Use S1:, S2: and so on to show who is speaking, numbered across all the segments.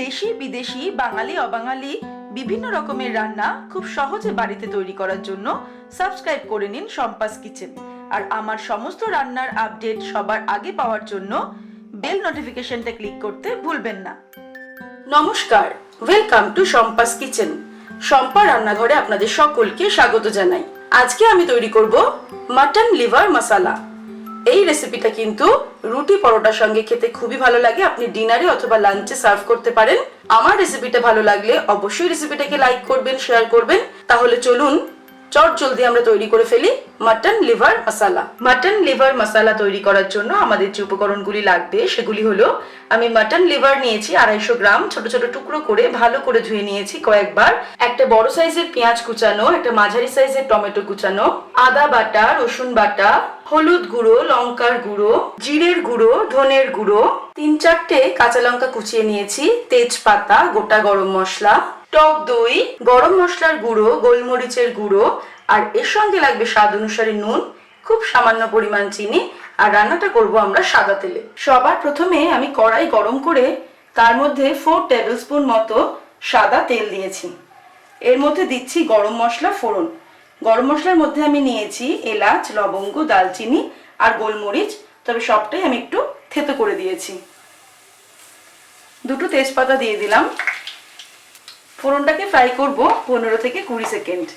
S1: দেশি বিদেশি বাঙালি অবাঙালি বিভিন্ন রকমের রান্না খুব সহজে বাড়িতে তৈরি করার জন্য সাবস্ক্রাইব করে নিন শম্পাস কিচেন। আর আমার সমস্ত রান্নার আপডেট সবার আগে পাওয়ার জন্য বেল নোটিফিকেশনটা ক্লিক করতে ভুলবেন না। নমস্কার, welcome to Shampa's kitchen. Shampa রান্নাঘরে আপনাদের সকলকে স্বাগত জানাই। আজকে আমি তৈরি করব মাটন লিভার মশলা। এই রেসিপিটা কিন্তু রুটি পরোটার সঙ্গে খেতে খুবই ভালো লাগে। আপনি ডিনারে অথবা লাঞ্চে সার্ভ করতে পারেন। আমার রেসিপিটা ভালো লাগলে অবশ্যই রেসিপিটাকে লাইক করবেন, শেয়ার করবেন। তাহলে চলুন চট জলদি আমরা তৈরি করে ফেলি মাটন লিভার মশলা। মাটন লিভার মশলা তৈরি করার জন্য আমাদের যে উপকরণগুলি লাগবে সেগুলি হলো, আমি মাটন লিভার নিয়েছি 250 গ্রাম, ছোট ছোট টুকরো করে ভালো করে ধুয়ে নিয়েছি কয়েকবার। একটা বড় সাইজের পেঁয়াজ কুচানো, একটা মাঝারি সাইজের টমেটো কুচানো, আদা বাটা, রসুন বাটা, হলুদ গুঁড়ো, লঙ্কার গুঁড়ো, জিরের গুঁড়ো, ধনের গুঁড়ো, 3-4টে কাঁচা লঙ্কা কুচিয়ে নিয়েছি, তেজপাতা, গোটা গরম মশলা, টক দই, গরম মশলার গুঁড়ো, গোলমরিচের গুঁড়ো, আর এর সঙ্গে লাগবে স্বাদ অনুসারে নুন, খুব সামান্য পরিমাণ চিনি। আর রান্নাটা করব আমরা সাদা তেলে। সবার প্রথমে আমি কড়াই গরম করে তার মধ্যে 4 টেবিল স্পুন মতো সাদা তেল দিয়েছি। এর মধ্যে দিচ্ছি গরম মশলা ফোড়ন। গরম মশলার মধ্যে আমি নিয়েছি এলাচ, লবঙ্গ, দালচিনি আর গোলমরিচ, তবে সবটাই আমি একটু থেতো করে দিয়েছি। 2টো তেজপাতা দিয়ে দিলাম। ফোড়নটাকে ফ্রাই করব 15 থেকে 20 সেকেন্ড।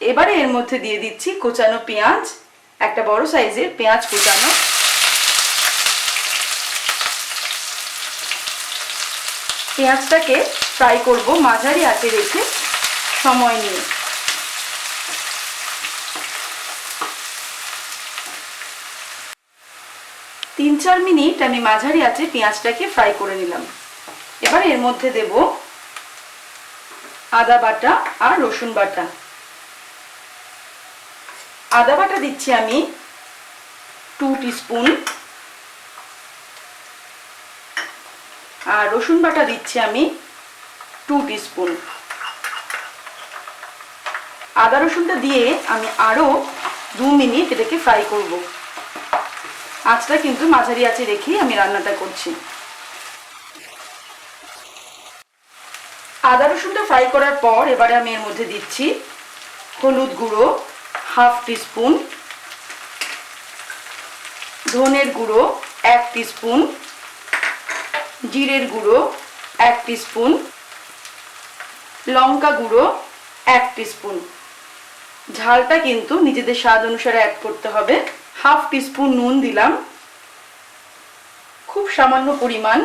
S1: এবারে এর মধ্যে দিয়ে দিচ্ছি কোচানো পেঁয়াজ, একটা বড় সাইজের পেঁয়াজ কোচানো। পেঁয়াজটাকে ফ্রাই করব মাঝারি আঁচে রেখে সময় নিয়ে। তিন 4 মিনিট আমি মাঝারি আঁচে পেঁয়াজটাকে ফ্রাই করে নিলাম। এবার এর মধ্যে দেব আদা বাটা আর রসুন বাটা। আদা বাটা দিচ্ছি আমি 2 টিস্পুন, আর রসুন বাটা দিচ্ছি আমি 2 টিস্পুন। আদা রসুনটা দিয়ে আমি আরো 2 মিনিট এটাকে ফ্রাই করব। আঁচটা কিন্তু মাঝারি আঁচে রেখেই আমি রান্নাটা করছি। আদা রসুনটা ফ্রাই করার পর এবারে আমি এর মধ্যে দিচ্ছি হলুদ গুঁড়ো 1/2 টিস্পুন, ধনের গুঁড়ো 1 টিস্পুন, জিরের গুঁড়ো 1 টিস্পুন, লঙ্কা গুঁড়ো 1 টিস্পুন। ঝালটা কিন্তু নিজেদের স্বাদ অনুসারে অ্যাড করতে হবে। 1/2 টিস্পুন নুন দিলাম, খুব সামান্য পরিমাণ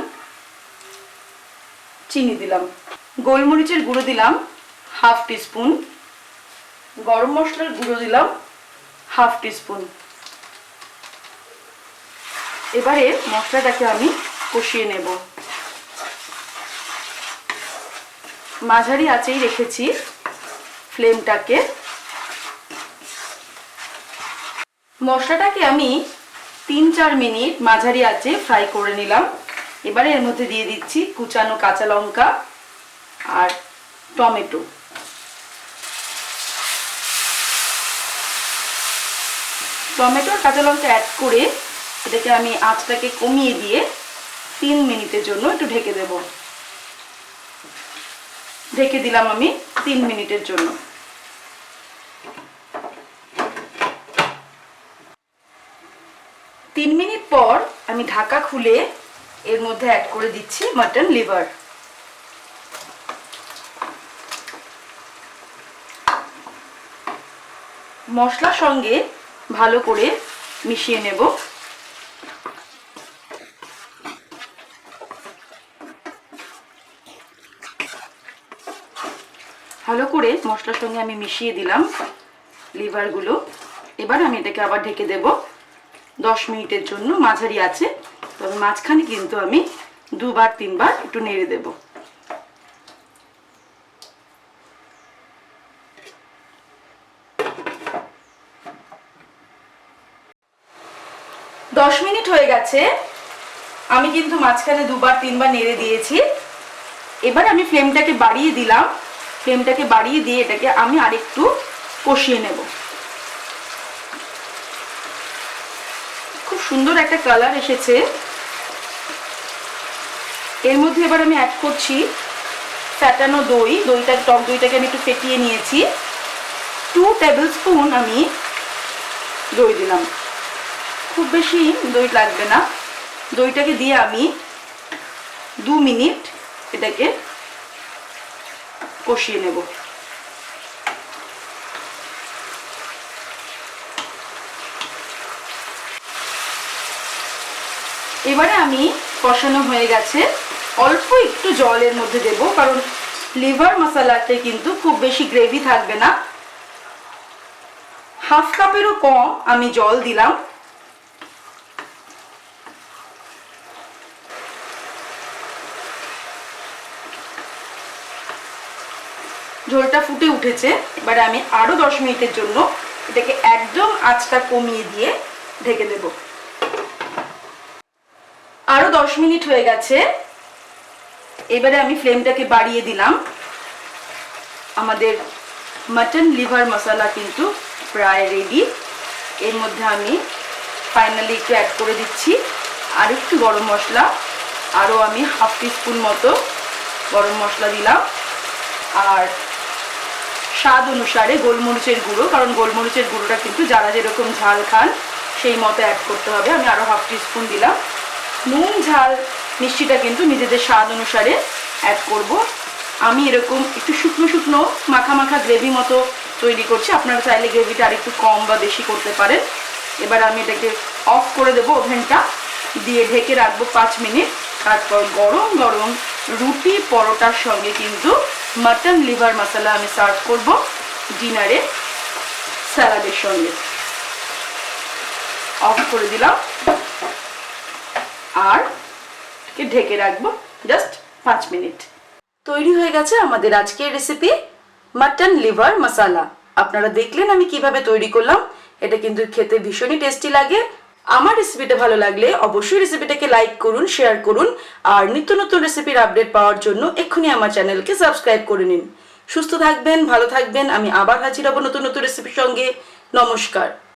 S1: চিনি দিলাম, গোলমরিচের গুঁড়ো দিলাম 1/2 টিস্পুন, গরম মশলার গুঁড়ো দিলাম 1/2 টিস্পুন। এবারে মশলাটাকে আমি কষিয়ে নেব। মাঝারি আঁচেই রেখেছি ফ্লেমটাকে। মশলাটাকে আমি 3-4 মিনিট মাঝারি আঁচে ফ্রাই করে নিলাম। এবারে এর মধ্যে দিয়ে দিচ্ছি কুচানো কাঁচা লঙ্কা আর টমেটো। টমেটো আর কাঁচা লঙ্কা অ্যাড করে এটাকে আমি আঁচটাকে কমিয়ে দিয়ে 3 মিনিটের জন্য একটু ঢেকে দেব। ঢেকে দিলাম আমি 3 মিনিটের জন্য। 3 মিনিট পর আমি ঢাকা খুলে এর মধ্যে অ্যাড করে দিচ্ছি মাটন লিভার। মশলার সঙ্গে ভালো করে মিশিয়ে নেব। ভালো করে মশলার সঙ্গে আমি মিশিয়ে দিলাম লিভারগুলো। এবার আমি এটাকে আবার ঢেকে দেব 10 মিনিটের জন্য মাঝারি আছে। তবে মাঝখানে কিন্তু আমি 2-3 বার একটু নেড়ে দেব। দশ মিনিট হয়ে গেছে। আমি কিন্তু মাঝখানে 2-3 বার নেড়ে দিয়েছি। এবার আমি ফ্লেমটাকে বাড়িয়ে দিলাম। ফ্লেমটাকে বাড়িয়ে দিয়ে এটাকে আমি আরেকটু কষিয়ে নেব। খুব সুন্দর একটা কালার এসেছে। এর মধ্যে এবার আমি অ্যাড করছি ফ্যাটানো দই। টক দইটাকে আমি একটু ফেটিয়ে নিয়েছি। 2 টেবিল স্পুন আমি দই দিলাম, খুব বেশি দই লাগবে না। দইটাকে দিয়ে আমি 2 মিনিট এটাকে কষিয়ে নেব। এবারে আমি কষানো হয়ে গেছে, অল্প একটু জলের মধ্যে দেব, কারণ লিভার মশলাতে কিন্তু খুব বেশি গ্রেভি থাকবে না। হাফ কাপেরও কম আমি জল দিলাম। ঝোলটা ফুটে উঠেছে। এবারে আমি আরো 10 মিনিটের জন্য এটাকে একদম আঁচটা কমিয়ে দিয়ে ঢেকে দেব। আরো 10 মিনিট হয়ে গেছে। এবারে আমি ফ্লেমটাকে বাড়িয়ে দিলাম। আমাদের মাটন লিভার মশলা কিন্তু প্রায় রেডি। এর মধ্যে আমি ফাইনালি একটু অ্যাড করে দিচ্ছি আর একটু গরম মশলা। আরও আমি হাফ টিস্পুন মতো গরম মশলা দিলাম, আর স্বাদ অনুসারে গোলমরিচের গুঁড়ো, কারণ গোলমরিচের গুঁড়োটা কিন্তু যারা যেরকম ঝাল খান সেই মতো অ্যাড করতে হবে। আমি আরও হাফ টিস্পুন দিলাম। নুন ঝাল মিষ্টিটা কিন্তু নিজেদের স্বাদ অনুসারে অ্যাড করব। আমি এরকম একটু শুকনো শুকনো মাখা মাখা গ্রেভি মতো তৈরি করছি। আপনারা চাইলে গ্রেভিটা আর একটু কম বা বেশি করতে পারেন। এবার আমি এটাকে অফ করে দেবো, ওভেনটা দিয়ে ঢেকে রাখবো 5 মিনিট। তারপর গরম গরম রুটি পরোটার সঙ্গে কিন্তু মাটন লিভার মশলা আমি সার্ভ করব ডিনারে স্যালাডের সঙ্গে। অফ করে দিলাম আর ঢেকে রাখবো জাস্ট 5 মিনিট। তৈরি হয়ে গেছে আমাদের আজকের রেসিপি মাটন লিভার মশলা। আপনারা দেখলেন আমি কিভাবে তৈরি করলাম। এটা কিন্তু খেতে ভীষণই টেস্টি লাগে। আমার রেসিপিটা ভালো লাগলে অবশ্যই রেসিপিটাকে লাইক করুন, শেয়ার করুন, আর নিত্য নতুন রেসিপির আপডেট পাওয়ার জন্য এক্ষুনি আমার চ্যানেলকে সাবস্ক্রাইব করে নিন। সুস্থ থাকবেন, ভালো থাকবেন। আমি আবার হাজির হব নতুন নতুন রেসিপির সঙ্গে। নমস্কার।